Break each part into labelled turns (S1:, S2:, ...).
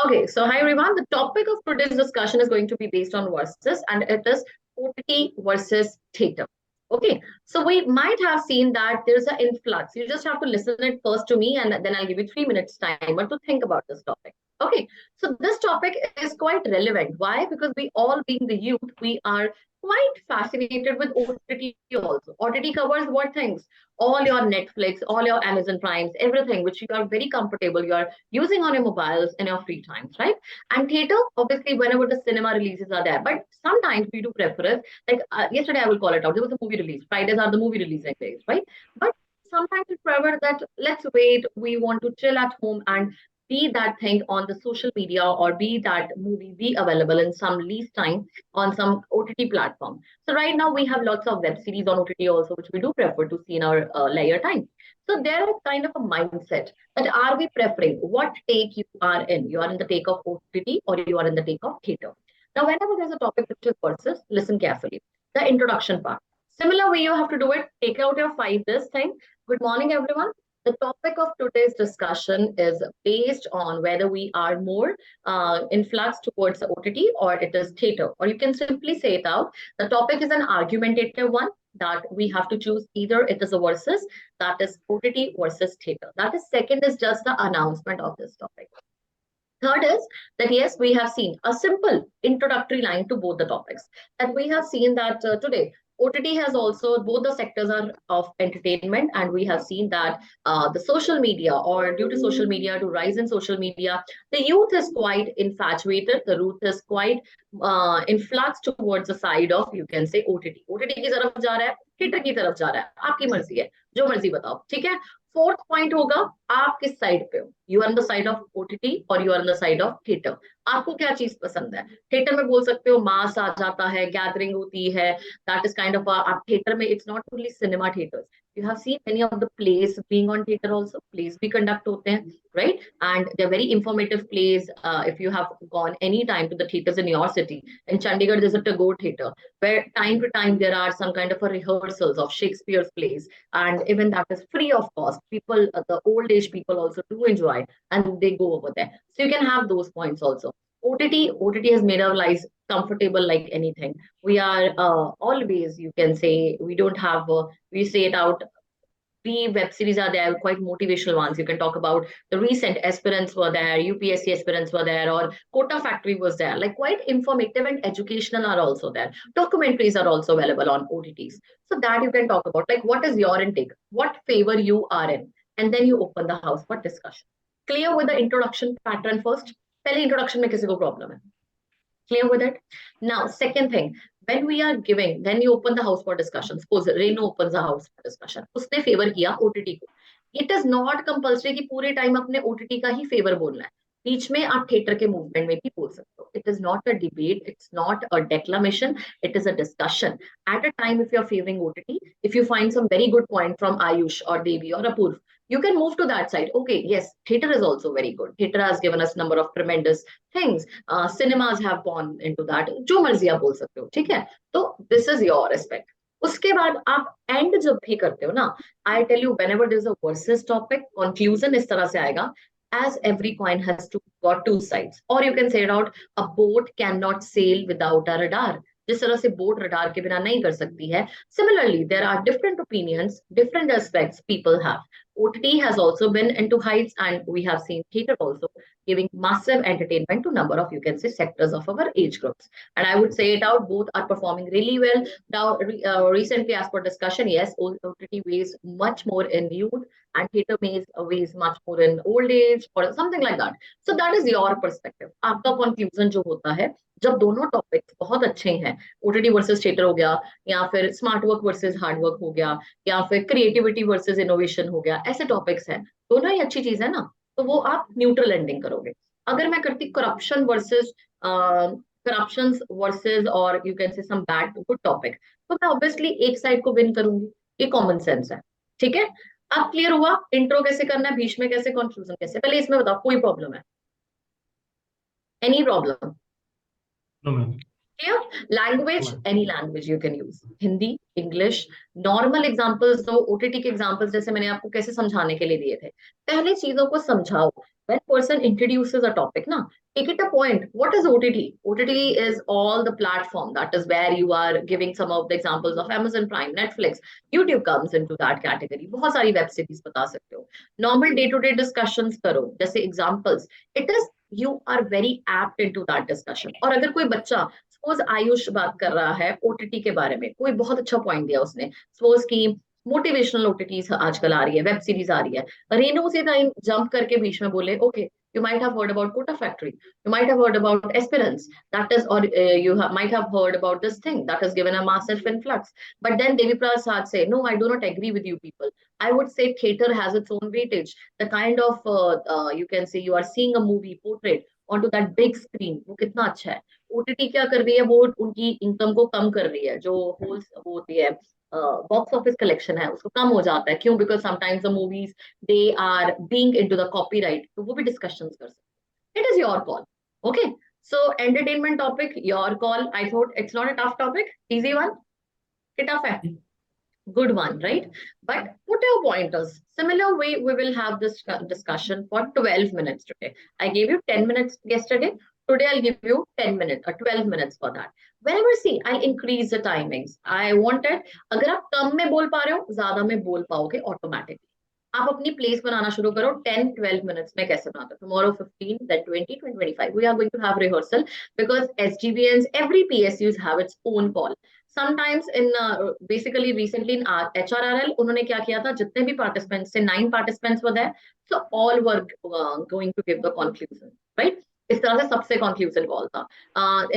S1: Okay, so hi everyone. The topic of today's discussion is going to be based on versus, and it is OTT versus theater. Okay, so we might have seen that there's an influx. You just have to listen it first to me, and then I'll give you 3 minutes timer to think about this topic. Okay, so this topic is quite relevant. Why? Because we all, being the youth, we are quite fascinated with OTT also. OTT covers what things? All your Netflix, all your Amazon Primes, everything which you are very comfortable, you are using on your mobiles in your free times, right? And theater, obviously, whenever the cinema releases are there. But sometimes we do prefer it. Like yesterday, I will call it out. There was a movie release. Fridays are the movie releasing days, right? But sometimes we prefer that let's wait. We want to chill at home and be that thing on the social media, or be that movie be available in some least time on some OTT platform. So right now we have lots of web series on OTT also, which we do prefer to see in our leisure time. So there is kind of a mindset that are we preferring what take you are in? You are in the take of OTT or you are in the take of theater. Now, whenever there's a topic which is versus, listen carefully. The introduction part. Similar way you have to do it. Take out your 5 this thing. Good morning, everyone. The topic of today's discussion is based on whether we are more influx towards the OTT or it is theater, or you can simply say it out. The topic is an argumentative one that we have to choose either it is a versus, that is OTT versus theater. That is second is just the announcement of this topic. Third is that yes, we have seen a simple introductory line to both the topics. And we have seen that today OTT has also, both the sectors are of entertainment, and we have seen that the social media, or due to social media, to rise in social media, the youth is quite infatuated, the youth is quite influx towards the side of, you can say, OTT. OTT की तरफ जा रहा है, theatre की तरफ जा रहा है, आपकी मर्जी है, जो मर्जी बताओ, ठीक है। फोर्थ पॉइंट होगा, आप किस साइड पे हो, you are on the side of OTT और you are on the side of theatre. आपको क्या चीज पसंद है? थिएटर में बोल सकते हो मास आ जाता है, गैदरिंग होती है, दैट इज काइंड ऑफ आप थिएटर में, it's not only cinema theatres, you have seen many of the plays being on theater also. Plays भी conduct होते हैं, right? And they're very informative plays. If you have gone any time to the theaters in your city, in Chandigarh there's a Tagore theater where time to time there are some kind of a rehearsals of Shakespeare's plays, and even that is free of cost. People, the old age people also do enjoy, and they go over there. So you can have those points also. OTT has made our lives comfortable like anything. We are always, you can say, we don't have, we say it out, the web series are there, quite motivational ones. You can talk about the recent aspirants were there, UPSC aspirants were there, or Quota Factory was there. Like quite informative and educational are also there. Documentaries are also available on OTTs. So that you can talk about. Like what is your intake? What favor you are in? And then you open the house for discussion. Clear with the introduction pattern first? पहले introduction में किसी को problem है. Clear with it? Now, second thing, when we are giving, then you open the house for discussion. Suppose Reno opens the house for discussion. उसने favor किया OTT को. It is not compulsory कि पूरे time अपने OTT का ही favor बोलना है. बीच में आप थिएटर के मूवमेंट में भी बोल सकते हो. It is not a debate, it's not a declamation, it is a discussion. At a time, if you are favoring OTT, if you find some very good point from Ayush or Devi or Apurv, you can move to that side. Okay, yes, theater is also very good. Theater has given us number of tremendous things. Cinemas have gone into that. जो मर्जी आप बोल सकते हो, ठीक है? तो this is your aspect. उसके बाद आप end जब भी करते हो ना, I tell you whenever there is a versus topic, conclusion इस तरह से आएगा. As every coin has got two sides, or you can say it out, a boat cannot sail without a radar. जिस तरह से बोट रडार के बिना नहीं कर सकती है. Similarly, there are different opinions, different aspects people have. OTT has also been into heights, and we have seen theater also giving massive entertainment to number of, you can say, sectors of our age groups. And I would say it out, both are performing really well. Now, recently, as per discussion, yes, OTT weighs much more in youth, and theater weighs much more in old age, or something like that. So that is your perspective. आपका conclusion जो होता है, जब दोनों topics बहुत अच्छे हैं, OTT versus theatre हो गया, या फिर smart work versus hard work हो गया, या फिर क्रिएटिविटी वर्सेस इनोवेशन हो गया, ऐसे टॉपिक्स हैं, दोनों ही अच्छी चीज है ना, तो वो आप न्यूट्रल एंडिंग करोगे. अगर मैं करती करप्शन वर्सेस और you can say some bad good topic, तो मैं ऑब्वियसली एक साइड को विन करूंगी. ये कॉमन सेंस है, ठीक है? अब क्लियर हुआ इंट्रो कैसे करना है, बीच में कैसे, कंक्लूजन कैसे? पहले इसमें बताओ, कोई प्रॉब्लम है? Any problem?
S2: No, ma'am.
S1: Clear? Language, any language you can use. Hindi, English, normal examples दो. ओटीटी के एग्जांपल्स जैसे मैंने आपको कैसे समझाने के लिए दिए थे. पहले चीजों को समझाओ, when person introduces a topic, na, take it a point. What is OTT? OTT is all the platform. That is where you are giving some of the examples of Amazon Prime, Netflix, YouTube comes into that category. बहुत सारी web series बता सकते हो. Normal day to day discussions करो, जैसे examples. It is you are very apt into that discussion. और अगर कोई बच्चा सपोज आयुष बात कर रहा है ओटीटी के बारे में, कोई बहुत अच्छा पॉइंट दिया उसने, सपोज की मोटिवेशनल ओटीटीज आजकल आ रही है, वेब सीरीज आ रही है, रेनू उसी टाइम जंप करके बीच में बोले, okay you might have heard about Kota Factory, you might have heard about Esperance, that is, or might have heard about this thing that has given a massive influx. But then Devi Prasad say, no, I do not agree with you people. I would say theater has its own weightage. The kind of you can say you are seeing a movie portrayed onto that big screen, वो कितना अच्छा है. OTT क्या कर रही है, वो उनकी इनकम को कम कर रही है, जो होल वो होती है बॉक्स ऑफिस कलेक्शन है उसको कम हो जाता है. क्यों? Because sometimes the movies they are being into the copyright, तो वो भी डिस्कशंस कर सकते. It is your call. Okay, so entertainment topic your call. I thought it's not a tough topic, easy one. कि टफ है? Good one, right? But put your pointers. Similar way, we will have this discussion for 12 minutes today. I gave you 10 minutes yesterday. Today, I'll give you 10 minutes or 12 minutes for that. Whenever see, I'll increase the timings. I wanted, अगर आप कम में बोल पा रहे हो, ज्यादा में बोल पाओगे automatically. आप अपनी प्लेस बनाना शुरू करो. 10-12 minutes में कैसे बनाते हो? Tomorrow 15, then 20, 25. We are going to have rehearsal because SGBNs, every PSUs have its own call. Sometimes in basically recently in HRRL उन्होंने क्या किया था, जितने भी participants थे, 9 participants were there, so all were going to give the conclusion, right? इस तरह से सबसे conclusion call था.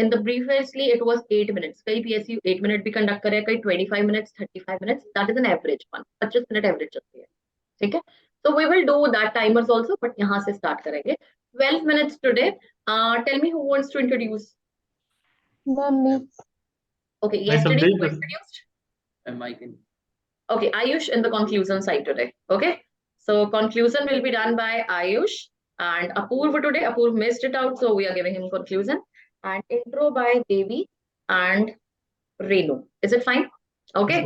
S1: In the previously it was 8 minutes. कई PSU 8 minute भी conduct करे, कई 25 minutes, 35 minutes. That is an average one. 25 minute average चलती है. ठीक है? So we will do that timers also, but यहाँ से start करेंगे. 12 minutes today. Tell me who wants to introduce.
S2: Me.
S1: Okay,
S3: I
S1: yesterday who
S3: subject-
S1: introduced?
S3: Mike.
S1: Okay, Ayush in the conclusion side today. Okay, so conclusion will be done by Ayush and Apurv today. Apurv missed it out, so we are giving him conclusion. And intro by Devi and Renu. Is it fine? Okay,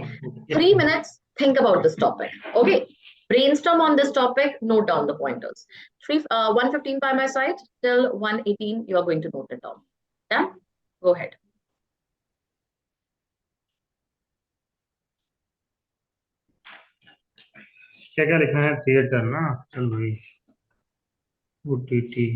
S1: 3 minutes. Think about this topic. Okay, brainstorm on this topic. Note down the pointers. 1:15 by my side till 1:18. You are going to note it down. Yeah, go ahead.
S3: क्या क्या लिखना है? Theatre ना, चल भाई. OTT.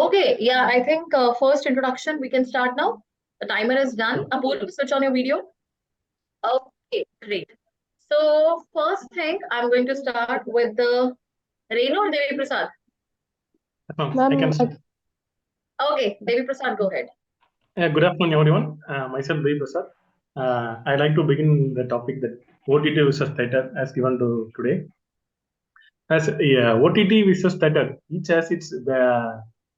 S1: Okay, yeah, I think first introduction, we can start now. The timer is done. Apurva, switch on your video. Okay, great. So first thing, I'm going to start with the Renu or Devi Prasad.
S3: I can start.
S1: Okay, Devi Prasad, go ahead.
S3: Good afternoon, everyone. Myself, Devi Prasad. I'd like to begin the topic that OTT versus theater as given to today. As OTT versus theater, each has its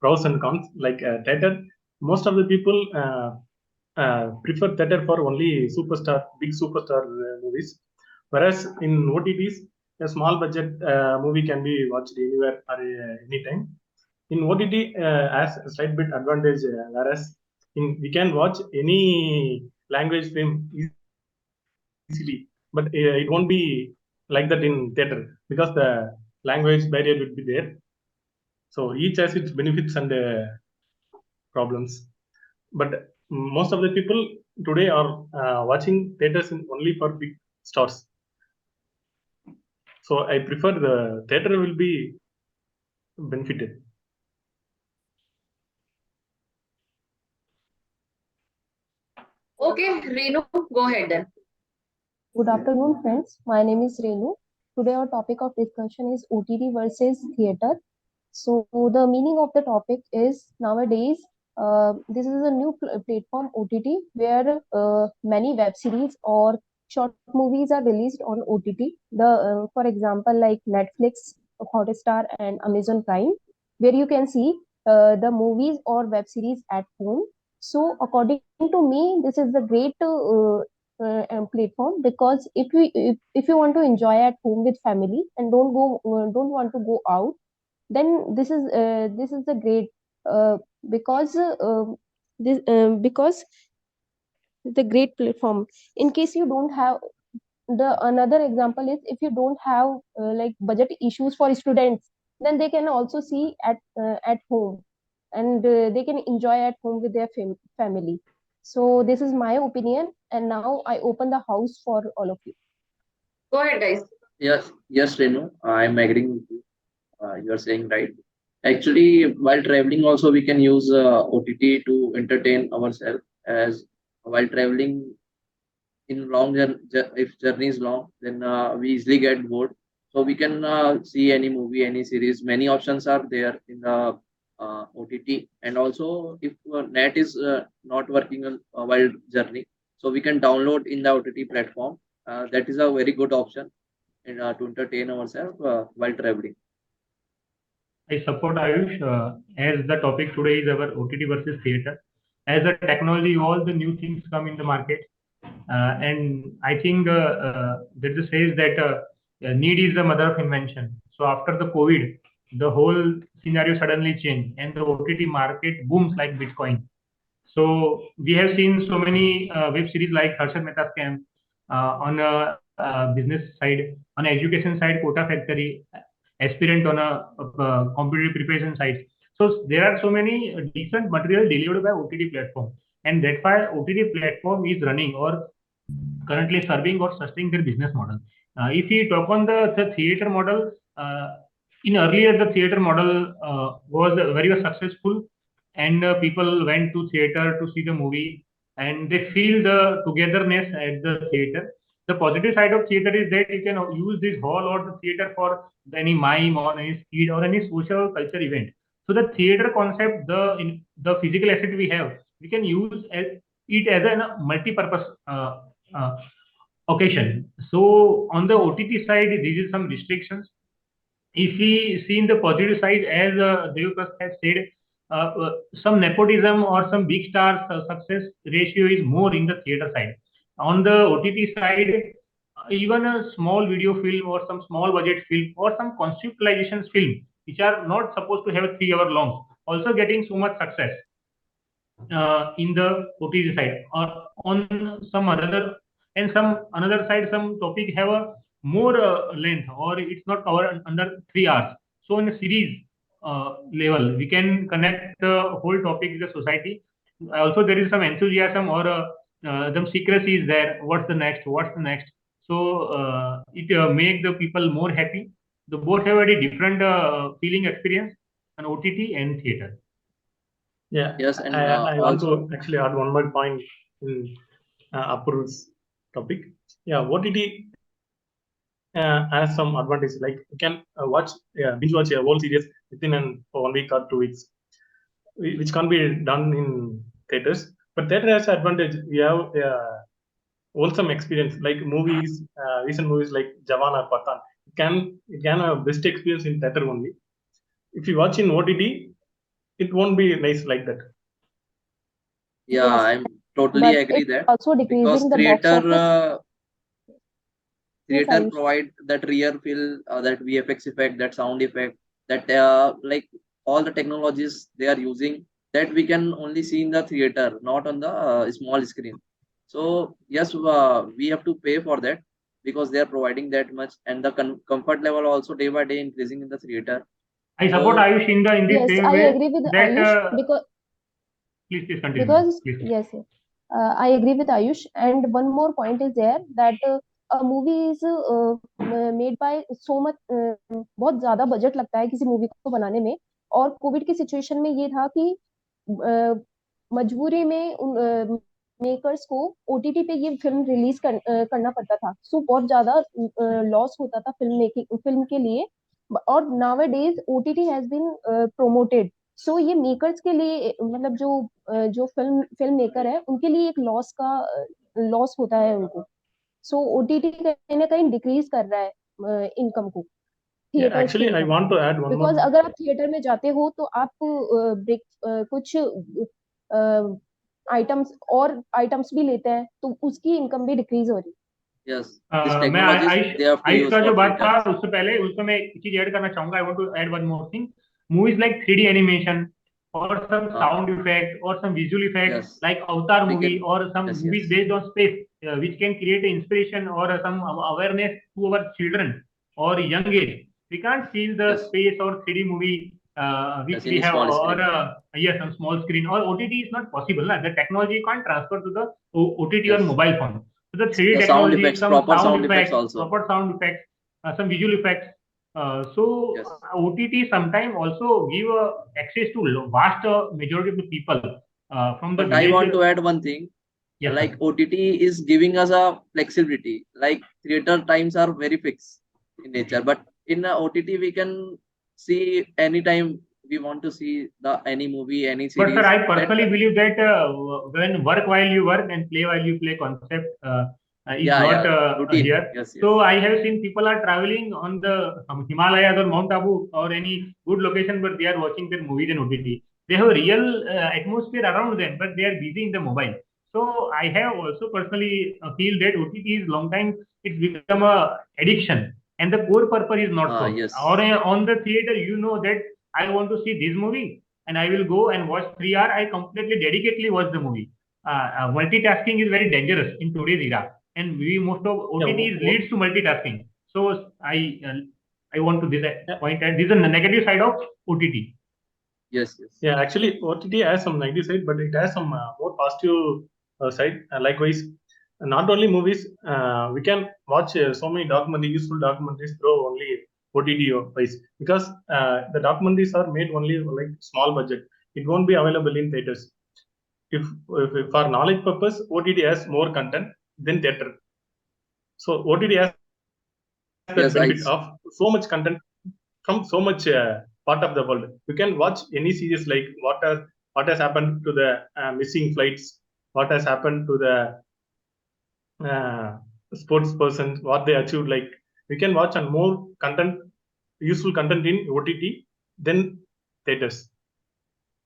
S3: pros and cons. Like theater, most of the people prefer theater for only big superstar movies, whereas in OTTs, a small budget movie can be watched anywhere or anytime. In OTT, has a slight bit advantage, whereas we can watch any language film easily, but it won't be like that in theater because the language barrier will be there. So each has its benefits and problems. But most of the people today are watching theaters only for big stars. So I prefer the theater will be benefited.
S1: Okay, Renu, go ahead then.
S2: Good afternoon, friends. My name is Renu. Today our topic of discussion is OTT versus theater. So the meaning of the topic is nowadays this is a new platform OTT where many web series or short movies are released on OTT. For example, like Netflix, Hotstar, and Amazon Prime, where you can see the movies or web series at home. So according to me, this is a great platform because if you want to enjoy at home with family and don't want to go out, then this is the great because because the great platform. In case you don't have, the another example is if you don't have like budget issues for students, then they can also see at home, and they can enjoy at home with their family. So this is my opinion, and now I open the house for all of you.
S1: Go ahead, guys.
S4: Yes, Renu, I'm agreeing with you. You are saying right. Actually, while traveling, also we can use OTT to entertain ourselves. As while traveling in long journey, if journey is long, then we easily get bored. So we can see any movie, any series. Many options are there in the OTT, and also if net is not working on while journey, so we can download in the OTT platform. That is a very good option to entertain ourselves while traveling.
S3: I support Ayush as the topic today is our OTT versus theater. As the technology evolves, the new things come in the market. And I think there is says that need is the mother of invention. So after the COVID, the whole scenario suddenly changed and the OTT market booms like Bitcoin. So we have seen so many web series like Harshad Mehta Scam on a business side, on education side, Quota Factory, aspirant on a competitive preparation side. So there are so many decent material delivered by OTT platform, and that's why OTT platform is running or currently serving or sustaining their business model. If we talk on the theater model, in earlier the theater model was very successful, and people went to theater to see the movie, and they feel the togetherness at the theater. The positive side of theater is that you can use this hall or the theater for any mime or any skit or any social culture event. So the theater concept, the physical asset we have, we can use it as a multi-purpose occasion. So on the OTT side, there is some restrictions. If we see in the positive side, as Devakas has said, some nepotism or some big stars success ratio is more in the theater side. On the OTT side, even a small video film or some small budget film or some conceptualization film, which are not supposed to have a 3 hour long, also getting so much success in the OTT side. Or on some other and some another side, some topic have a more length or it's not covered under 3 hours. So in a series level, we can connect the whole topic with the society. Also, there is some enthusiasm or some secrecy is there. What's the next? What's the next? So it make the people more happy. The both have a very different feeling experience, an OTT and theater. Yeah.
S4: Yes, and
S3: I want
S4: also
S3: to actually add one more point in Apur's topic. Yeah, OTT has some advantage. Like you can binge watch a whole series within 1 week or 2 weeks, which can't be done in theaters. But theater has advantage. We have wholesome experience like movies, recent movies like Jawan or Pathan. It can have best experience in theater only. If you watch in OTT, it won't be nice like that.
S4: yeah,
S2: Yes,
S4: I'm totally
S2: but
S4: agree
S2: it's
S4: that
S2: also
S4: because
S2: decreasing the box office. Yes,
S4: theater
S2: Ayush.
S4: provide that rear feel, that VFX effect, that sound effect, that like all the technologies they are using that we can only see in the theater, not on the small screen. So yes, we have to pay for that because they are providing that much, and the comfort level also day by day increasing in the theater.
S3: I support
S4: So
S3: Ayush in the
S2: Yes,
S3: same
S2: I
S3: way
S2: agree with
S3: that
S2: Ayush because
S3: please continue, ma'am.
S2: because
S3: Please.
S2: yes, yes. I agree with Ayush. And one more point is there that a movie is made by so much, बहुत ज्यादा budget लगता है किसी movie को बनाने में. और Covid की सिचुएशन में ये था कि मजबूरी में मेकर्स को ओटीटी पे ये फिल्म रिलीज करना पड़ता था. सो बहुत ज्यादा लॉस होता था फिल्म के लिए. और nowadays OTT has been promoted. So ये मेकर्स के लिए मतलब जो फिल्म मेकर है उनके लिए एक लॉस होता है उनको. सो ओटीटी कहीं ना कहीं डिक्रीज कर रहा है इनकम को,
S3: Yeah,
S2: थिएटर्स की
S3: actually, I
S2: income.
S3: want to add one
S2: because
S3: more.
S2: अगर आप थिएटर में जाते हो तो आप कुछ आइटम्स भी लेते हैं तो उसकी इनकम भी डिक्रीज हो रही है.
S4: yes, this
S3: मैं
S4: technologies they have to
S3: Ayush
S4: use
S3: का
S4: for
S3: जो बात था
S4: theaters.
S3: उससे पहले उसमें मैं एक चीज ऐड करना चाहूंगा. I want to add one more thing. Movies like 3D animation or some sound effect or some visual effect
S4: Yes,
S3: like Avatar
S4: we
S3: movie
S4: can.
S3: or some
S4: Yes,
S3: movies
S4: yes,
S3: based on space, which can create inspiration or some awareness to our children or young age. We can't see the
S4: yes,
S3: space or 3D movie which
S4: yes,
S3: we
S4: in
S3: have,
S4: small
S3: or
S4: screen.
S3: yes, on small screen or OTT is not possible. The technology can't transfer to the OTT or
S4: Yes,
S3: mobile phone. So the 3D
S4: the sound
S3: technology,
S4: effects,
S3: some
S4: proper
S3: sound
S4: sound effects
S3: effects,
S4: also.
S3: proper sound effects, some visual effects. So
S4: Yes,
S3: OTT sometimes also give access to vast majority of the people from the
S4: but I
S3: village.
S4: want to add one thing.
S3: Yes,
S4: Like
S3: sir.
S4: OTT is giving us a flexibility. Like theater times are very fixed in nature, but in OTT we can see anytime we want to see the any movie, any
S3: But sir,
S4: series.
S3: I
S4: That
S3: personally believe that when work while you work and play while you play concept is
S4: yeah,
S3: not
S4: yeah, routine.
S3: here.
S4: Yes, yes,
S3: So I have seen people are traveling on the Himalayas or Mount Abu or any good location, but they are watching their movies in OTT. They have a real atmosphere around them, but they are busy in the mobile. So I have also personally feel that OTT is long time it's become a addiction, and the core purpose is not so. Or
S4: yes,
S3: on the theater, you know that I want to see this movie and I will go and watch 3 hours. I completely dedicatedly watch the movie. Multitasking is very dangerous in today's era, and we most of OTTs leads to multitasking. So I want to this point, and this is a negative side of OTT.
S4: yes, yes,
S3: Yeah, actually, OTT has some negative side, but it has some more positive side. Likewise, not only movies, we can watch so many documentaries, useful documentaries through only OTT wise, because the documentaries are made only like small budget. It won't be available in theaters. If for knowledge purpose, OTT has more content than theater. So OTT has the
S4: yes.
S3: benefit of so much content from so much part of the world. You can watch any series like what has happened to the missing flights, what has happened to the sports persons, what they achieved. Like we can watch on more content, useful content in OTT than theaters.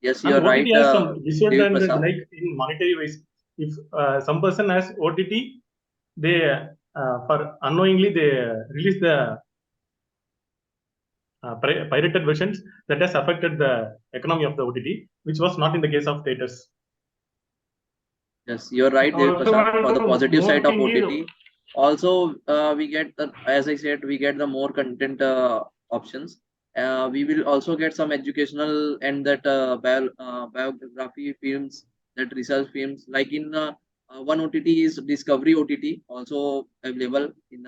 S4: Yes,
S3: And
S4: you're right,
S3: OTT has some
S4: Devi
S3: disadvantage,
S4: Prasad.
S3: like in monetary wise. If some person has OTT, they for unknowingly they release the pirated versions that has affected the economy of the OTT, which was not in the case of theaters.
S4: Yes, you're right, Devi
S3: Also,
S4: Prasad. For the
S3: one
S4: positive
S3: more
S4: side of
S3: thing is,
S4: OTT, also we get the, as I said, we get the more content options. We will also get some educational and that biography films, that research films. Like in one OTT is Discovery OTT, also available in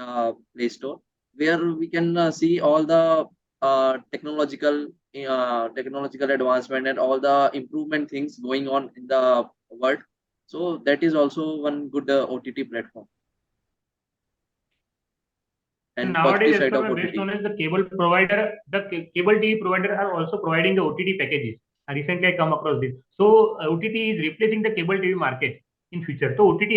S4: Play Store, where we can see all the technological technological advancement and all the improvement things going on in the world. So that is also one good OTT platform. And
S3: nowadays,
S4: positive
S3: as
S4: side
S3: per
S4: of
S3: my best
S4: OTT.
S3: knowledge, the cable TV provider are also providing the OTT packages. Recently, I come across this. So OTT is replacing the cable TV market in future. So OTT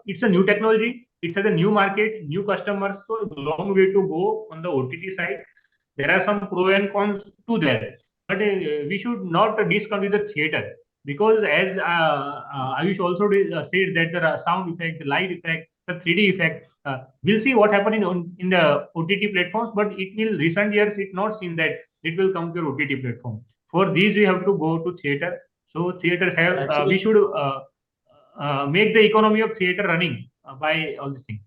S3: it's a new technology. It has a new market, new customers. So long way to go on the OTT side. There are some pros and cons to that, but we should not discount with the theater, because as Ayush also said that there are sound effect, the light effect, the 3D effect. We'll see what happens in the OTT platforms, but it will recent years it not seen that it will come to OTT platform. For these we have to go to theater. So theater have we should make the economy of theater running by all these things.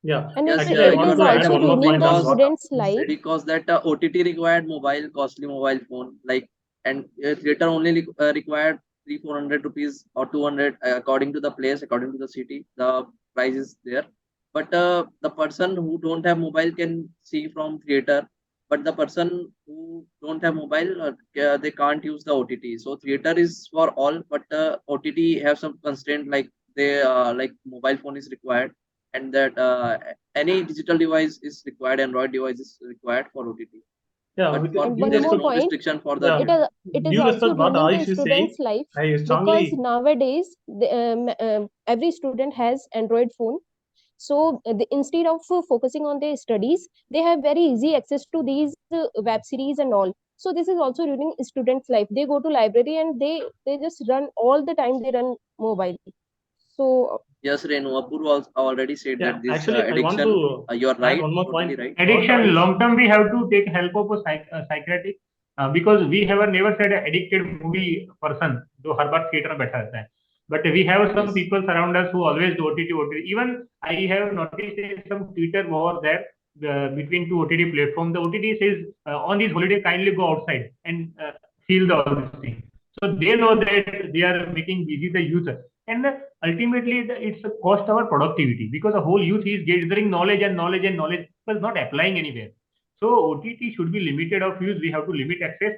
S4: Yeah,
S2: And
S4: yes,
S2: it
S4: I
S2: is
S4: want to add
S2: also
S4: one more
S2: ruining
S4: point
S2: the
S4: on
S2: students' life.
S4: because that OTT required costly mobile phone, like, and theater only required 300-400 rupees or 200 according to the place, according to the city, the price is there. But the person who don't have mobile can see from theater, but the person who don't have mobile, they can't use the OTT. So theater is for all, but OTT have some constraint, like they like mobile phone is required, and that any digital device is required, Android device is required for OTT.
S5: Yeah,
S4: But for
S2: And one
S4: there is
S2: more
S4: no
S2: point,
S4: restriction for the
S2: it is
S5: due
S2: also
S5: respect what
S2: ruining the
S5: Ayush is saying,
S2: students' life,
S5: I
S2: because
S5: strongly
S2: nowadays every student has Android phone. So instead of focusing on their studies, they have very easy access to these web series and all. So this is also ruining students' life. They go to library and they just run all the time. They run mobile. So
S4: yes, Renu, Apurva already said
S5: yeah,
S4: that this
S5: actually I want
S4: addiction,
S5: to
S4: you are
S5: add
S4: right,
S5: one more
S4: totally
S5: point.
S4: right.
S3: Addiction long term we have to take help of a psychiatric, because we have never said an addicted movie person जो हर बार theater में बैठा रहता है, but we have some
S4: Yes.
S3: people around us who always do OTT. Even I have noticed some Twitter war there between two OTT platforms. The OTT says on this holiday kindly go outside and feel the all these things. So they know that they are making busy the youth, and ultimately it's a cost our productivity, because the whole youth is gathering knowledge and knowledge and knowledge, but not applying anywhere. So OTT should be limited of use. We have to limit access,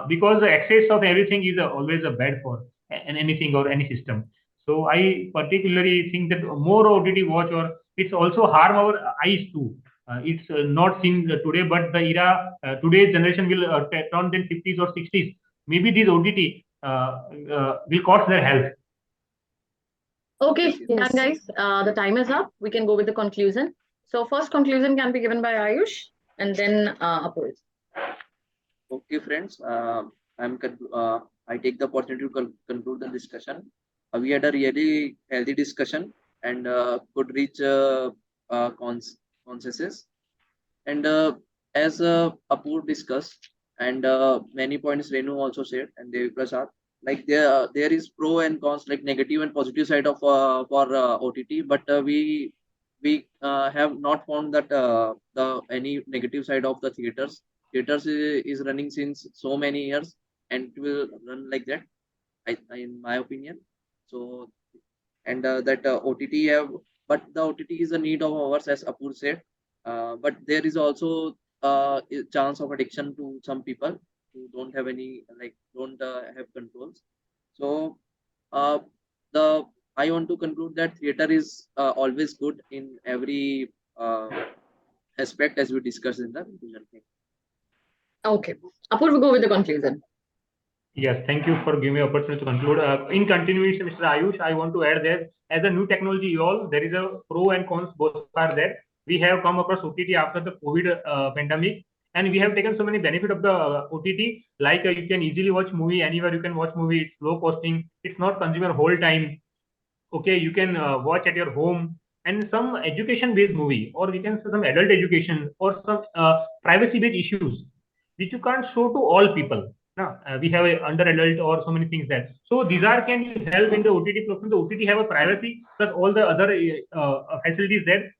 S3: because the access of everything is always a bad for anything or any system. So I particularly think that more OTT watch, or it's also harm our eyes too. It's not seen today, but the era today's generation will turn in 50s or 60s. Maybe these OTT will cost their health.
S1: Okay,
S2: Yes.
S1: guys, the time is up. We can go with the conclusion. So first conclusion can be given by Ayush and then Apurva.
S4: Okay, friends, I take the opportunity to conclude the discussion. We had a really healthy discussion and could reach consensus. And as Apur discussed, and many points Renu also said, and Devi Prasad, like there is pro and cons, like negative and positive side of for OTT, but we have not found that the any negative side of the theaters. Theaters is running since so many years, and it will run like that, in my opinion. So, and that OTT have, but the OTT is a need of ours, as Apur said. But there is also a chance of addiction to some people who don't have any, like, don't have controls. So the I want to conclude that theater is always good in every aspect, as we discussed in the conclusion.
S1: Okay, Apurva, go with the conclusion.
S3: Yes, thank you for giving me opportunity to conclude. In continuation, Mr. Ayush, I want to add that as a new technology evolves, there is a pro and cons, both are there. We have come across OTT after the COVID pandemic, and we have taken so many benefit of the OTT, like you can easily watch movie anywhere, you can watch movie, it's low costing, it's not consumer whole time. Okay, you can watch at your home, and some education-based movie, or we can say some adult education, or some privacy-based issues, which you can't show to all people. No, we have a under adult or so many things there. So these are can help in the OTT platform. The OTT have a privacy plus all the other facilities there.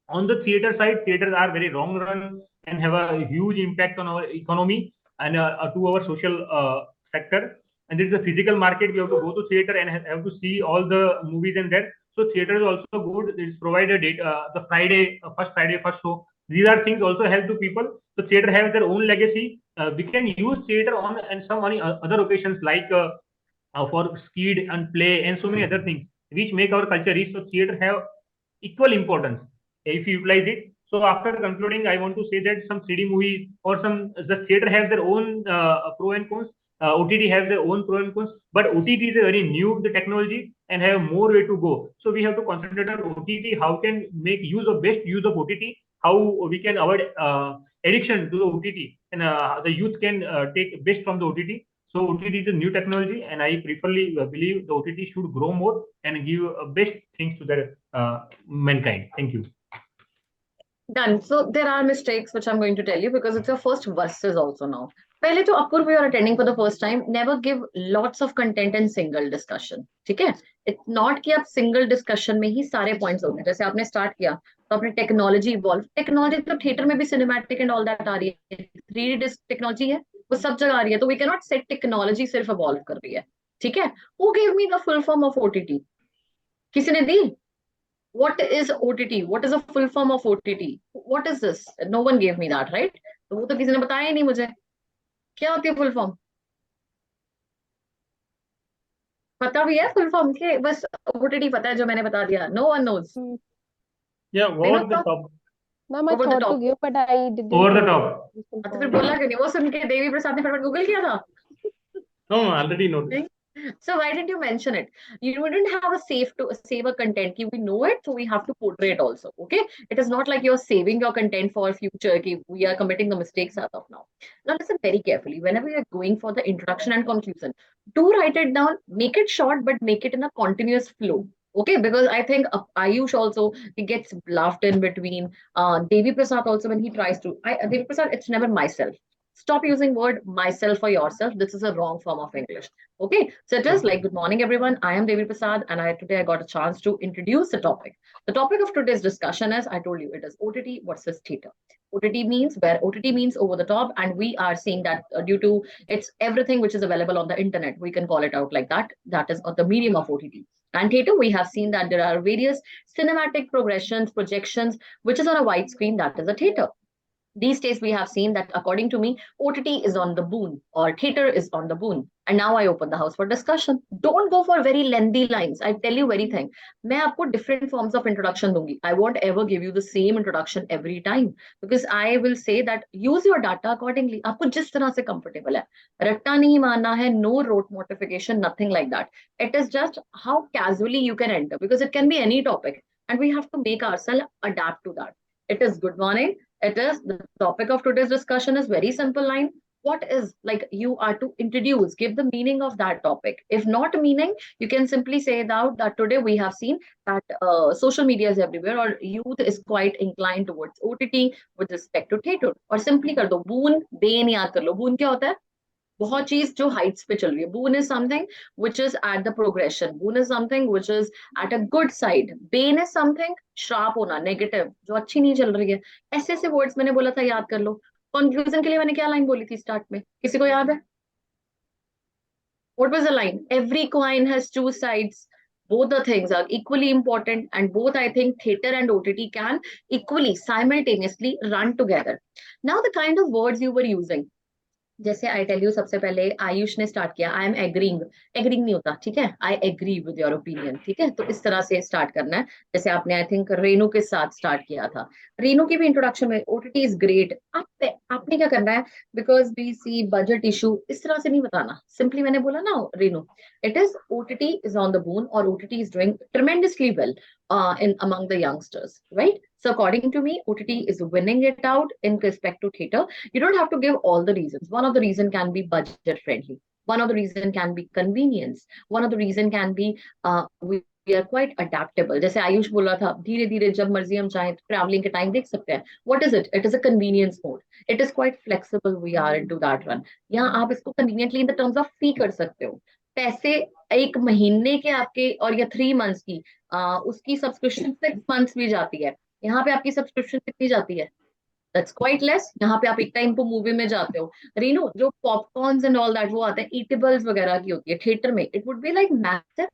S3: On the theater side, theaters are very long run and have a huge impact on our economy and to our social sector. And this is a physical market. We have to go to theater and have to see all the movies and that. So theater is also good. It's provided the first Friday, first show. These are things also help to people. So theater has their own legacy. We can use theater on and some other occasions like for skid and play and so many other things which make our culture rich. So theater have equal importance if you utilize it. So after concluding, I want to say that some 3D movies or the theater has their own pro and cons. OTT has their own pro and cons, but OTT is a very new the technology and have more way to go. So we have to concentrate on OTT. How can make best use of OTT? How we can avoid addiction to the OTT, and the youth can take best from the OTT. So OTT is a new technology, and I preferably believe the OTT should grow more and give best things to the mankind. Thank you.
S1: Done. So there are mistakes which I'm going to tell you because it's your first verses also now. पहले तो Apurva, you are attending for the first time. Never give lots of content in single discussion. ठीक है? It's not कि आप single discussion में ही सारे points होंगे. जैसे आपने start किया तो आपने technology evolve. Technology तो theater में भी cinematic and all that आ रही है. 3D technology है. वो सब जगह आ रही है. तो we cannot say technology सिर्फ evolve कर रही है. ठीक है? Who gave me the full form of OTT? किसी ने दी? What is OTT? What is a full form of OTT? What is this? No one gave me that, right? तो वो तो किसी ने बताया ही नहीं मुझे. क्या होती है फुल फॉर्म? पता भी है फुल फॉर्म के, बस OTT पता है जो मैंने बता दिया. No one knows.
S3: Yeah, over the top.
S2: Ma'am, I thought to give, but I didn't.
S3: Over the top.
S1: तो फिर बोला क्यों नहीं? वो सुन के देवी प्रसाद ने फटाफट गूगल किया था.
S3: No, already noticed.
S1: So why didn't you mention it? You wouldn't have a save a content. We know it, so we have to portray it also. Okay, it is not like you're saving your content for future. We are committing the mistakes as of now. Now listen very carefully. Whenever you're going for the introduction and conclusion, do write it down. Make it short, but make it in a continuous flow. Okay, because I think Ayush also, he gets bluffed in between. Devi Prasad also, when he tries to, Devi Prasad, it's never myself. Stop using word myself or yourself. This is a wrong form of English. Okay, so it is like, good morning, everyone. I am Devi Prasad, and today I got a chance to introduce the topic. The topic of today's discussion is, I told you, it is OTT versus theater. OTT means over the top, and we are seeing that due to it's everything which is available on the internet, we can call it out like that. That is the medium of OTT. And theater, we have seen that there are various cinematic progressions, projections, which is on a wide screen. That is a theater. These days, we have seen that, according to me, OTT is on the boon or theater is on the boon. And now I open the house for discussion. Don't go for very lengthy lines. I tell you very thing. मैं आपको different forms of introduction दूंगी. I won't ever give you the same introduction every time because I will say that use your data accordingly. आपको जिस तरह से comfortable है. रट्टा नहीं मारना है. No rote mortification. Nothing like that. It is just how casually you can enter because it can be any topic and we have to make ourselves adapt to that. It is good morning. It is the topic of today's discussion is very simple line. What is like you are to introduce, give the meaning of that topic. If not meaning, you can simply say that today we have seen that social media is everywhere or youth is quite inclined towards OTT with respect to theater. Or simply कर दो boon, Ben याद कर लो. Boon क्या होता है? बहुत चीज जो heights पे चल रही है. Boon is something which is at the progression. Boon is something which is at a good side. Bane is something श्राप होना, negative, जो अच्छी नहीं चल रही है. ऐसे ऐसे words मैंने बोला था, याद कर लो. Conclusion के लिए मैंने क्या line बोली थी start में? किसी को याद है? What was the line? Every coin has two sides. Both the things are equally important, and both I think theater and OTT can equally simultaneously run together. Now the kind of words you were using. जैसे आई tell you, सबसे पहले आयुष ने start किया, I am agreeing नहीं होता, ठीक है, I agree with your opinion, ठीक है, तो इस तरह से स्टार्ट करना है. जैसे आपने आई थिंक रेनू के साथ स्टार्ट किया था. रेनू की भी इंट्रोडक्शन में ओटीटी इज ग्रेट. आपने क्या करना है, because we see budget issue, इस तरह से नहीं बताना. सिंपली मैंने बोला ना Renu, it is OTT is on the boon और OTT is doing tremendously well in among the youngsters, right? So according to me, OTT is winning it out in respect to theater. You don't have to give all the reasons. One of the reason can be budget friendly. One of the reason can be convenience. One of the reason can be we are quite adaptable. जैसे आयुष बोल रहा था, धीरे धीरे जब मर्जी हम चाहें ट्रैवलिंग के टाइम देख सकते हैं. What is it? It is a convenience mode. It is quite flexible. We are into that one. यहाँ आप इसको conveniently in the terms of fee कर सकते हो. पैसे एक महीने के आपके और या 3 months की उसकी सब्सक्रिप्शन 6 months भी जाती है. यहाँ पे आपकी सब्सक्रिप्शन कितनी जाती है? That's quite less. यहाँ पे आप एक टाइम पे मूवी में जाते हो. रीनो, जो पॉपकॉर्न्स एंड ऑल दैट वो आते हैं, ईटेबल्स वगैरह की होती है थिएटर में. It would be like massive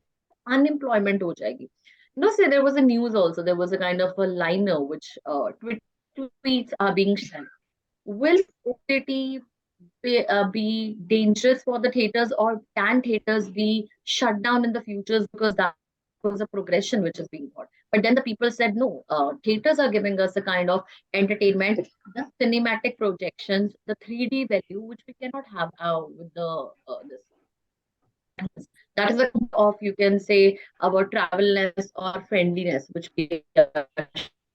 S1: unemployment हो जाएगी. No, sir, there was a news also. There was a kind of a liner which Twitter tweets are being sent. Will OTT be dangerous for the theaters, or can theaters be shut down in the future, because that was a progression which is being taught? But then the people said no, theaters are giving us a kind of entertainment, the cinematic projections, the 3D value which we cannot have with the this. That is a kind of, you can say, our travelness or friendliness which we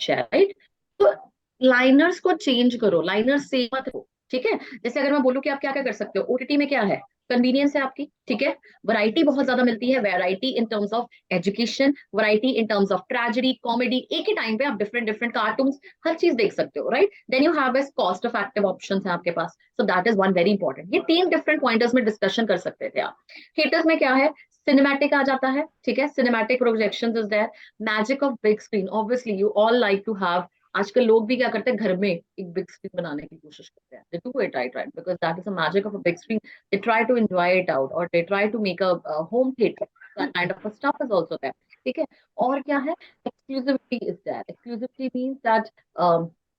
S1: share, right? So liners को change करो, liners same मत हो, ठीक है? जैसे अगर मैं बोलूं कि आप क्या क्या कर सकते हो, ओटीटी में क्या है, कन्वीनियंस है आपकी, ठीक है? वैरायटी बहुत ज्यादा मिलती है, variety in terms of education, variety in terms of tragedy, comedy, एक ही टाइम पे आप डिफरेंट डिफरेंट कार्टून्स हर चीज देख सकते हो, right? Then you have as cost effective options है आपके पास, so that is one very important. ये 3 डिफरेंट पॉइंटर्स में डिस्कशन कर सकते थे आप। थिएटर्स में क्या है, सिनेमैटिक आ जाता है, ठीक है? Cinematic projections is there, magic of big screen, obviously you all like to have. आजकल लोग भी क्या करते हैं, घर में एक बिग स्क्रीन बनाने की कोशिश करते हैं, they do it, right, because that is the magic of a big screen. They try to enjoy it out, or they try to make a home theater. That kind of a stuff is also there, ठीक है? और क्या है, exclusivity is there. Exclusivity means that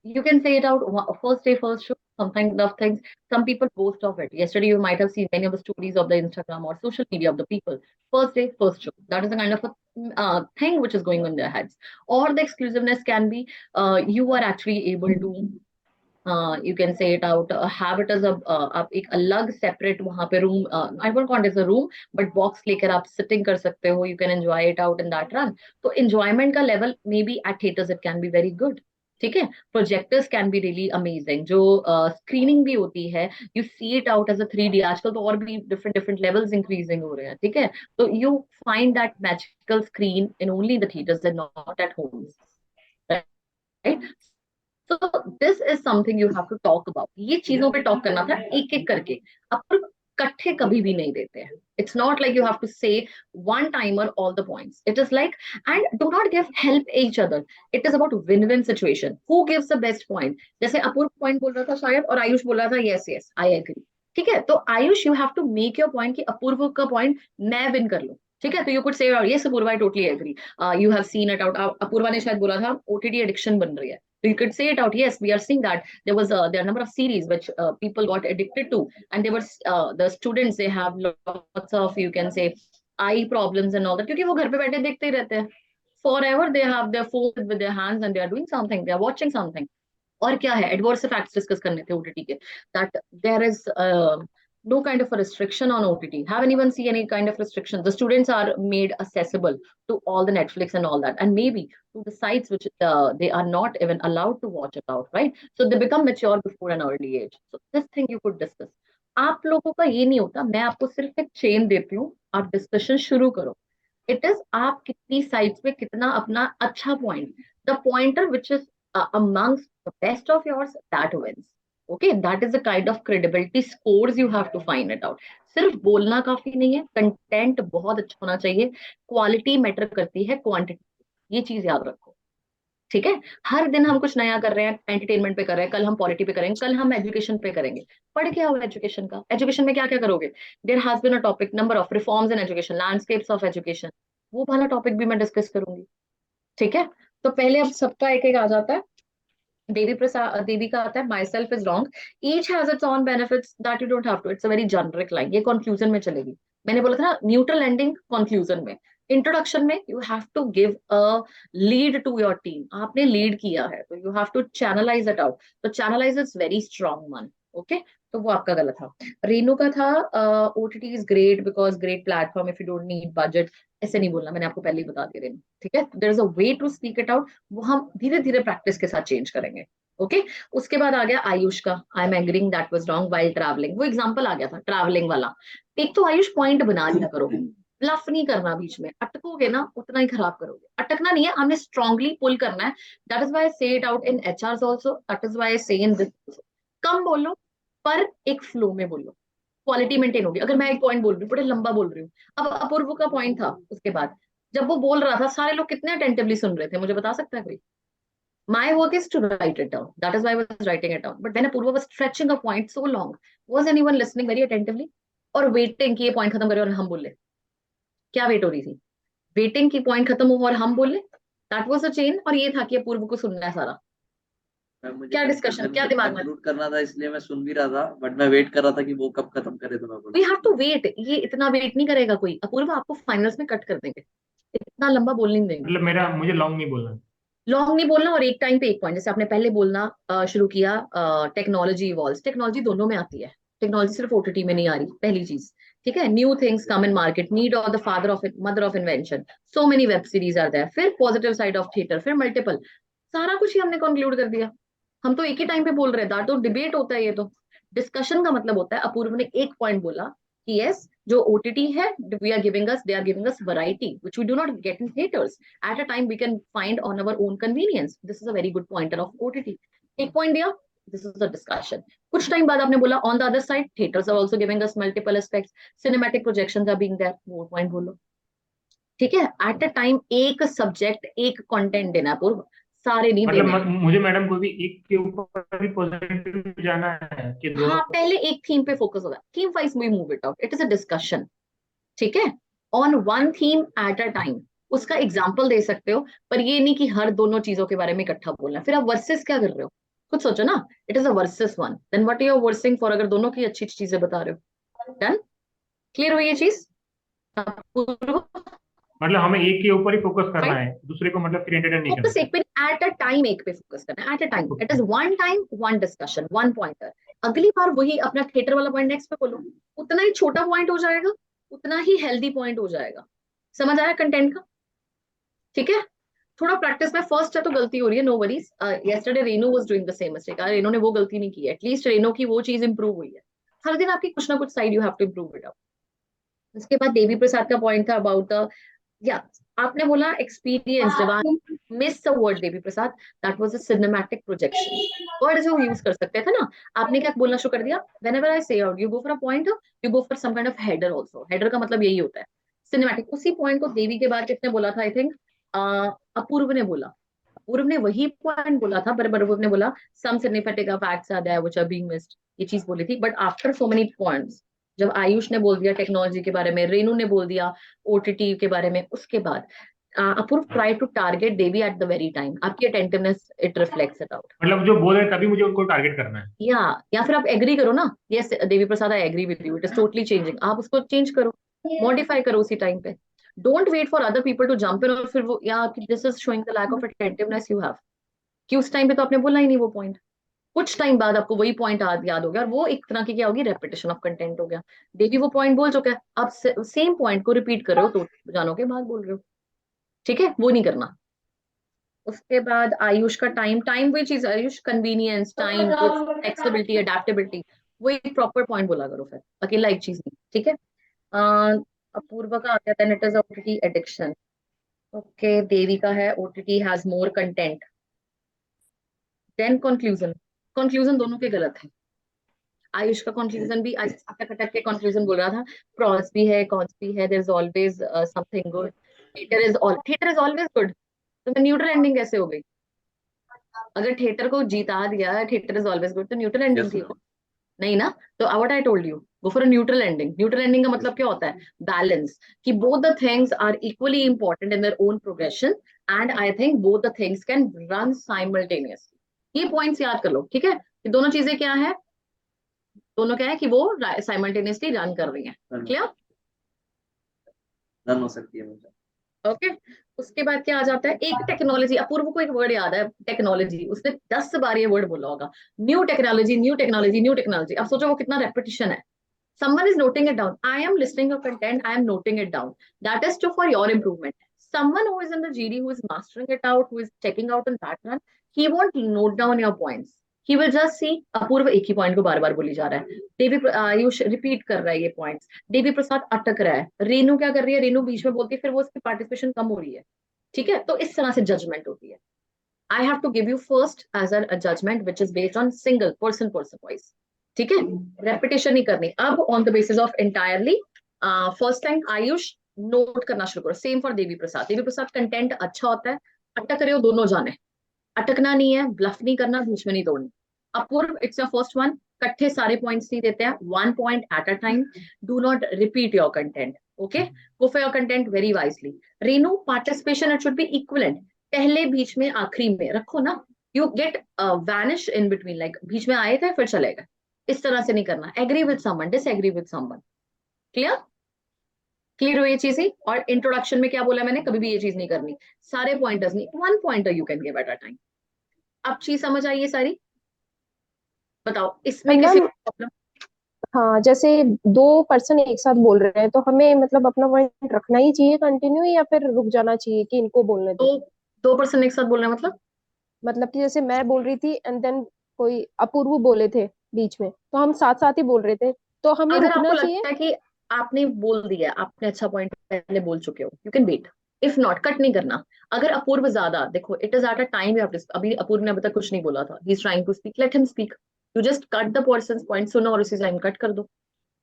S1: you can say it out first day first show, some kind of things. Some people boast of it. Yesterday you might have seen many of the stories of the Instagram or social media of the people, first day first show. That is the kind of a thing which is going on in their heads. Or the exclusiveness can be you are actually able to you can say it out, have it as a आप एक अलग separate वहाँ पे room, I won't call it as a room, but box लेकर आप sitting कर सकते हो, you can enjoy it out in that run. तो enjoyment का level maybe at theaters it can be very good, ठीक है? Projectors can be really amazing, जो स्क्रीनिंग भी होती है, you see it out as a 3D। आजकल तो और भी डिफरेंट डिफरेंट लेवल्स इंक्रीजिंग हो रहे हैं, ठीक है? तो you find that magical screen in only the theatres and not at home, right? So this is something you have to talk about. ये चीजों पे टॉक करना था एक एक करके, अब इकट्ठे कभी भी नहीं देते हैं। It's not like you have to say one timer all the points. It is like, and do not give help each other. It is about win-win situation. Who gives the best point? जैसे अपूर्व point बोल रहा था शायद, और आयुष बोल रहा था yes yes I agree, ठीक है? तो Ayush you have to make your point कि अपूर्व का पॉइंट मैं विन कर लूं, ठीक है? तो you could say yes Apurva I totally agree. You have seen it out. Apoorva ने शायद बोला था OTT एडिक्शन बन रही है, so you could say it out. Yes, we are seeing that there are a number of series which people got addicted to, and they were the students, they have lots of, you can say, eye problems and all that, क्योंकि वो घर पे बैठे देखते ही रहते हैं forever. They have their phone with their hands and they are doing something, they are watching something. और क्या है, एडवर्स इफेक्ट्स डिस्कस करने थे ओटीटी के, that there is no kind of a restriction on OTT. Have anyone see any kind of restriction? The students are made accessible to all the Netflix and all that, and maybe to the sites which they are not even allowed to watch it out, right? So they become mature before an early age. So this thing you could discuss. आप लोगों का ये नहीं होता, मैं आपको सिर्फ एक चेन देती हूँ, आप डिस्कशन शुरू करो। इट इज आप कितनी साइट्स पे कितना अपना अच्छा point, the pointer which is amongst the best of yours, that wins. Okay, that is the kind of credibility scores you have to find it out. सिर्फ बोलना काफी नहीं है, कंटेंट बहुत अच्छा होना चाहिए, क्वालिटी मैटर करती है क्वांटिटी, ये चीज याद रखो, ठीक है? हर दिन हम कुछ नया कर रहे हैं, एंटरटेनमेंट पे कर रहे हैं, कल हम पॉलिटी पे करेंगे, कल हम एजुकेशन पे करेंगे। पढ़ क्या हुआ एजुकेशन का, एजुकेशन में क्या क्या करोगे? There has been a topic number of reforms in education, landscapes of education, वो वाला टॉपिक भी मैं डिस्कस करूंगी, ठीक है? तो पहले अब सबका एक एक आ जाता है। देवी का आता है myself is wrong, each has its own benefits that you don't have to, it's a very generic line, ये कंक्लूजन में चलेगी। मैंने बोला था ना न्यूट्रल एंडिंग कंक्लूजन में, इंट्रोडक्शन में you have to give a lead to your team, आपने लीड किया है तो you have to channelize it out, तो channelize is very strong one, okay? तो वो आपका गलत था। रेनू का था OTT is great because great platform if you don't need budget, ऐसे नहीं बोलना, मैंने आपको पहले ही बता दिया रेनू, ठीक है? There is a way to speak it out, वो हम धीरे धीरे प्रैक्टिस के साथ चेंज करेंगे, ओके? उसके बाद आ गया आयुष का, I am agreeing that was wrong while travelling, वो एग्जांपल आ गया था ट्रैवलिंग वाला। एक तो आयुष पॉइंट बना लिया करो, ब्लफ नहीं करना, बीच में अटकोगे ना उतना ही खराब करोगे। अटकना नहीं है, हमें स्ट्रांगली पुल करना है, that is why I say it out in HRs also, that is why I say in this. कम बोलो पर एक फ्लो में बोलो, क्वालिटी मेंटेन होगी। अगर मैं एक पॉइंट बोल रही हूँ, बड़े लंबा बोल रही हूँ, अब अपूर्व का पॉइंट था, उसके बाद जब वो बोल रहा था सारे लोग कितने अटेंटिवली सुन रहे थे, मुझे बता सकता है कोई? My work is to write it down. That is why I was writing it down. But when Apurva was stretching a point so long, was anyone listening very attentively? और waiting कि ये point खत्म करे और हम बोले? क्या wait हो रही थी? Waiting कि point खत्म हो और हम बोले? That was a chain, और ये था कि अपूर्व को सुनना है सारा।
S4: मुझे
S1: क्या डिस्कशन, क्या दिमाग में?
S4: कंक्लूड करना था, इसलिए मैं सुन भी रहा था, बट मैं वेट कर रहा था कि वो कब खत्म करे तो मैं बोलूं।
S1: वी हैव टू वेट, ये इतना वेट नहीं करेगा कोई। अपूर्व आपको फाइनल्स में कट कर देंगे, इतना लंबा बोल नहीं देंगे।
S3: मतलब मुझे लॉन्ग नहीं बोलना।
S1: लॉन्ग नहीं बोलना, और एक टाइम पे एक पॉइंट। जैसे आपने पहले बोलना शुरू किया, टेक्नोलॉजी इवॉल्व्स, टेक्नोलॉजी दोनों में आती है, टेक्नोलॉजी सिर्फ ओटीटी में नहीं आ रही, पहली चीज। ठीक है, new things come in market, need of the father of mother of invention, so many web series are there, फिर पॉजिटिव साइड ऑफ थिएटर, फिर मल्टीपल, सारा कुछ ही हमने कंक्लूड कर दिया। हम तो एक ही टाइम पे बोल रहे हैं, तो डिबेट होता है, ये तो डिस्कशन का मतलब होता है। अपूर्व ने एक पॉइंट बोला कि यस, जो ओटीटी है, we are giving us, they are giving us variety which we do not get in theatres at a time we can find on our own convenience. This is a very good pointer of OTT. एक point दिया, this is the discussion. कुछ time बाद आपने बोला on the other side theaters are also giving us multiple aspects, cinematic projections are being there, वो point बोलो। ठीक है, at a time एक subject एक content देना है, पूर्व सारे नहीं देने।
S3: मतलब मुझे मैडम को भी एक के ऊपर भी पॉजिटिव जाना है कि
S1: हाँ, पहले एक थीम पे फोकस होगा, theme wise we move it out, it is a discussion. ठीक है, on one theme at a time, उसका एग्जाम्पल दे सकते हो, पर ये नहीं कि हर दोनों चीजों के बारे में इकट्ठा बोलना है। फिर आप वर्सेस क्या कर रहे हो, कुछ सोचो ना। It is a versus one, then what you are versing for, अगर दोनों की अच्छी चीजें बता रहे हो। डन, क्लियर हुई ये चीज?
S3: मतलब हमें एक के ऊपर ही फोकस करना है, दूसरे को मतलब फिर एंटरटेन नहीं
S1: फोकस
S3: करना।
S1: एक पे, एट अ टाइम एक पे फोकस करना है, eight a time. It is one time one discussion one pointer. अगली बार वही अपना थिएटर वाला पॉइंट नेक्स्ट पे बोलो, उतना ही छोटा पॉइंट हो जाएगा, उतना ही हेल्दी पॉइंट हो जाएगा। समझ आया कंटेंट का? ठीक है, थोड़ा प्रैक्टिस में फर्स्ट है तो गलती हो रही है, no worries. Yesterday Renu was doing the same mistake, Renu ने वो गलती नहीं की है, एटलीस्ट रेनू की वो चीज इंप्रूव हुई है। हर दिन आपकी कुछ ना कुछ side you have to improve it out. उसके बाद देवी प्रसाद का पॉइंट था अबाउट द, या आपने बोला एक्सपीरियंस, जब आप miss the word Devi Prasad, that was a cinematic projection, word जो यूज कर सकते थे ना। आपने क्या बोलना शुरू कर दिया, whenever I say out, you go for a point, you go for some kind of header also. Header का मतलब यही होता है, सिनेमैटिक। उसी पॉइंट को देवी के बाद किसने बोला था, आई थिंक अपूर्व ने बोला। अपूर्व ने वही पॉइंट बोला था, पर अपूर्व ने बोला some significant facts are there which are being missed, ये चीज बोली थी। But after so many points, जब आयुष ने बोल दिया टेक्नोलॉजी के बारे में, रेनू ने बोल दिया ओटीटी के बारे में, उसके बाद Apoorv try to target Devi at the very time. आपकी attentiveness it reflects it out.
S3: मतलब जो बोल रहे हैं तभी मुझे उनको टारगेट करना है।
S1: या फिर आप एग्री करो ना, yes Devi Prasad I agree with you, it is totally changing, आप उसको चेंज करो, मॉडिफाई करो उसी टाइम पे। Don't wait for other people to jump in, और फिर वो, या this is showing the lack of attentiveness you have, कि उस टाइम पे तो आपने बोला ही नहीं वो पॉइंट। कुछ टाइम बाद आपको वही पॉइंट याद हो गया, और वो एक तरह की क्या होगी, रेपिटेशन ऑफ कंटेंट हो गया। देवी वो पॉइंट बोल चुका है, आप सेम पॉइंट को रिपीट कर रहे हो, तो जानों के बाद बोल रहे हो। ठीक है, वो नहीं करना। उसके बाद आयुष का टाइम, टाइम वही चीज, Ayush convenience, time, flexibility, adaptability, वो एक प्रॉपर पॉइंट बोला करो, फिर अकेला एक चीज नहीं। ठीक है, अपूर्व का आ गया था, it is OTT addiction. Okay, Devi का है OTT has more content. Then conclusion, conclusion दोनों के गलत है। आयुष का कंक्लूजन भी अटक अटक के कंक्लूजन बोल रहा था, प्रॉस भी है, कॉन्स भी है, there is always something good, theatre is always good. तो न्यूट्रल एंडिंग कैसे हो गई? अगर थिएटर को जीता दिया, थिएटर इज ऑलवेज गुड, तो न्यूट्रल एंडिंग थी नहीं ना। तो what I told you, go for a neutral ending. Neutral ending का मतलब क्या होता है, बैलेंस, कि both the things are equally important in their own progression, and I think both the things can run simultaneously. ये points याद कर लो। ठीक है, कि दोनों चीजें क्या है, दोनों क्या है कि वो साइमल्टेनियसली रन कर रही हैं। क्लियर,
S4: रन हो सकती है मुझे।
S1: ओके। उसके बाद क्या आ जाता है, एक टेक्नोलॉजी। अपूर्व को एक वर्ड याद है, टेक्नोलॉजी, उसने 10 बार ये वर्ड बोला होगा, new technology, new technology, new technology. अब सोचो वो कितना रेपिटेशन है। Someone is noting it down. I am listening your content. I am noting it down. That is true for your improvement. Someone who is in the GD, who is mastering it out, who is checking out on that run, he won't note down your points. He will just see अपूर्व एक ही point को बार बार बोली जा रहा है, देवी Ayush repeat कर रहा है ये पॉइंट्स, देवी प्रसाद अटक रहा है, रेनू क्या कर रही है, रेनू बीच में बोलती है, फिर वो उसकी पार्टिसिपेशन कम हो रही है। ठीक है, तो इस तरह से जजमेंट होती है। I have to give you first as a judgment which is based on single person wise. ठीक है, रेपिटेशन नहीं करनी। अब on the basis of entirely first time Ayush note करना शुरू करो। Same for Devi Prasad. Devi Prasad content अच्छा होता है, अटक रहे हो दोनों जाने, अटकना नहीं है, ब्लफ नहीं करना, बीच में नहीं तोड़ना। Apoorv it's your first one, इकट्ठे सारे पॉइंट्स नहीं देते हैं, one point at a time, do not repeat your content. Okay, go for your content very wisely. Renu, participation it should be equivalent, पहले बीच में आखिरी में रखो ना, you get vanish in between, like बीच में आए थे फिर चले गए, इस तरह से नहीं करना. Agree with someone, disagree with someone. Clear? Clear हो ये चीजें? और इंट्रोडक्शन में क्या बोला मैंने, कभी भी ये चीज नहीं करनी, सारे पॉइंटर्स नहीं, one pointer you can give eight a time. अब चीज समझ आई ये सारी? बताओ इसमें किसी प्रॉब्लम?
S2: हाँ, जैसे दो पर्सन एक साथ बोल रहे हैं तो हमें मतलब अपना पॉइंट रखना ही चाहिए कंटिन्यू, या फिर रुक जाना चाहिए कि इनको बोलने दो?
S1: दो पर्सन एक साथ बोल रहे हैं
S2: मतलब कि जैसे मैं बोल रही थी एंड देन कोई अपूर्व बोले थे बीच में, तो हम साथ साथ ही बोल रहे थे, तो हमें
S1: अगर आपको
S2: रुकना चाहिए?
S1: लगता है कि आपने बोल दिया, आपने अच्छा पॉइंट पहले बोल चुके हो, you can wait. If not, cut नहीं करना. अगर अपूर्व ज्यादा, देखो it is at a time, अभी अपूर्व ने अभी तक कुछ नहीं बोला था, he is trying to speak, let him speak. You just cut the person point, सुनो और उसी लाइन कट कर दो.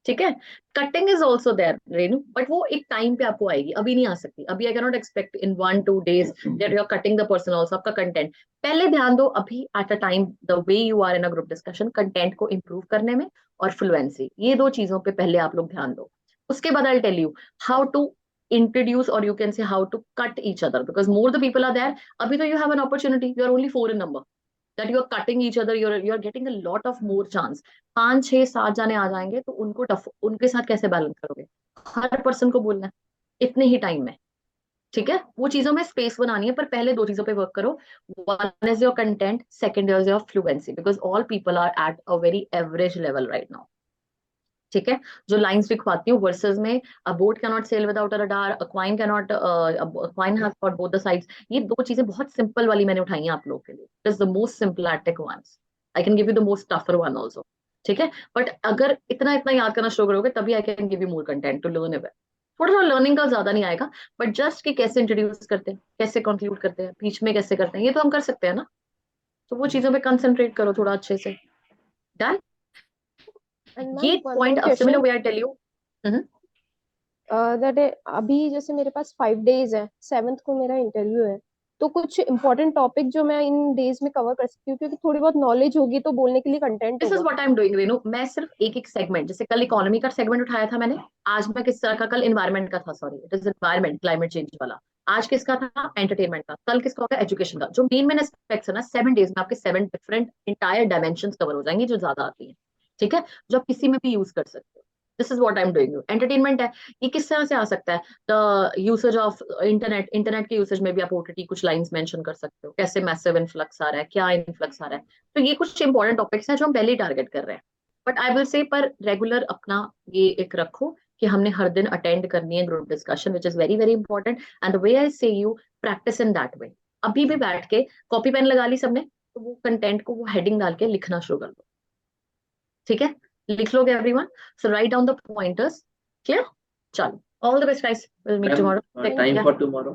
S1: ठीक है? Cutting is also there Renu, but वो एक टाइम पे आपको आएगी, अभी नहीं आ सकती. अभी I can not expect in 1-2 days that you are cutting the person also. आपका कंटेंट पहले ध्यान दो, अभी at a time the way you are in a group discussion, content को इंप्रूव करने में और फ्लुएंसी, ये दो चीजों पे पहले आप लोग ध्यान दो. उसके बाद I tell you how to introduce, or you can say how to cut each other, because more the people are there. Abhi to you have an opportunity, you are only 4 in number, that you are cutting each other, you are getting a lot of more chance. 5-6-7 जाने आ जाएंगे तो उनको tough, उनके साथ कैसे balance करोगे? हर person को बोलना है इतने ही टाइम में. ठीक है? वो चीजों में स्पेस बनानी है, पर पहले दो चीजों पे वर्क करो. One is your content, second is your fluency, because all people are at a very average level right now. ठीक है? जो लाइंस लिखवाती हूँ वर्सेस में, a boat can not sail without a radar, a coin can not, a coin has got both the sides. ये दो चीजें बहुत सिंपल वाली मैंने उठाई हैं आप लोगों के लिए. It is the most simplistic ones. I can give you the most tougher one also. ठीक है? बट अगर इतना इतना याद करना शुरू करोगे तभी I can give you more content to learn it. थोड़ा सा लर्निंग का ज्यादा नहीं आएगा, बट जस्ट कि कैसे इंट्रोड्यूस करते हैं, कैसे कंक्लूड करते हैं, बीच में कैसे करते हैं, ये तो हम कर सकते हैं ना. तो वो चीजों पे कंसंट्रेट करो थोड़ा अच्छे से. डन?
S2: एंड
S1: ये
S2: मैम वन
S1: पॉइंट
S2: मोर
S1: अब similar
S2: question,
S1: way I tell you.
S2: That अभी जैसे मेरे पास 5 days है, 7th को मेरा इंटरव्यू है, तो कुछ इंपॉर्टेंट टॉपिक जो मैं इन डेज में कवर कर सकती हूँ, क्योंकि थोड़ी बहुत नॉलेज होगी तो बोलने के लिए कंटेंट
S1: दिस इज
S2: होगा.
S1: What I am doing Renu. मैं सिर्फ एक एक सेगमेंट, जैसे कल इकोनॉमी का सेगमेंट उठाया था मैंने, आज मैं किस तरह का, कल एनवायरमेंट का था, sorry it is environment climate change वाला. आज किसका था? एंटरटेनमेंट का. कल किसका होगा? एजुकेशन का. जो मेन मेन एस्पेक्ट्स है ना, 7 days में आपके 7 डिफरेंट इंटायर डायमेंशंस कवर हो जाएंगी जो ज्यादा आती है. ठीक है? जो आप किसी में भी यूज कर सकते हो. This is what I am doing. Entertainment है, ये किस तरह से आ सकता है? The usage of internet, internet के यूसेज में भी आप ओटीटी कुछ लाइंस मेंशन कर सकते हो. कैसे मैसिव इन्फ्लक्स आ रहा है, क्या इन्फ्लक्स आ रहा है. तो ये कुछ इंपॉर्टेंट टॉपिक्स हैं जो हम पहले ही टारगेट कर रहे हैं. बट आई विल से, पर रेगुलर अपना ये एक रखो कि हमने हर दिन अटेंड करनी है group discussion, which is very very important. And the way I say you practice in that way. अभी भी बैठ के कॉपी पेन लगा ली सबने, तो वो कंटेंट को वो हेडिंग डाल के लिखना शुरू कर दो. ठीक है? लिख लोगे everyone? So write down the pointers. Clear? चलो, all the best guys, will meet
S4: Ma'am,
S1: tomorrow.
S4: time for tomorrow.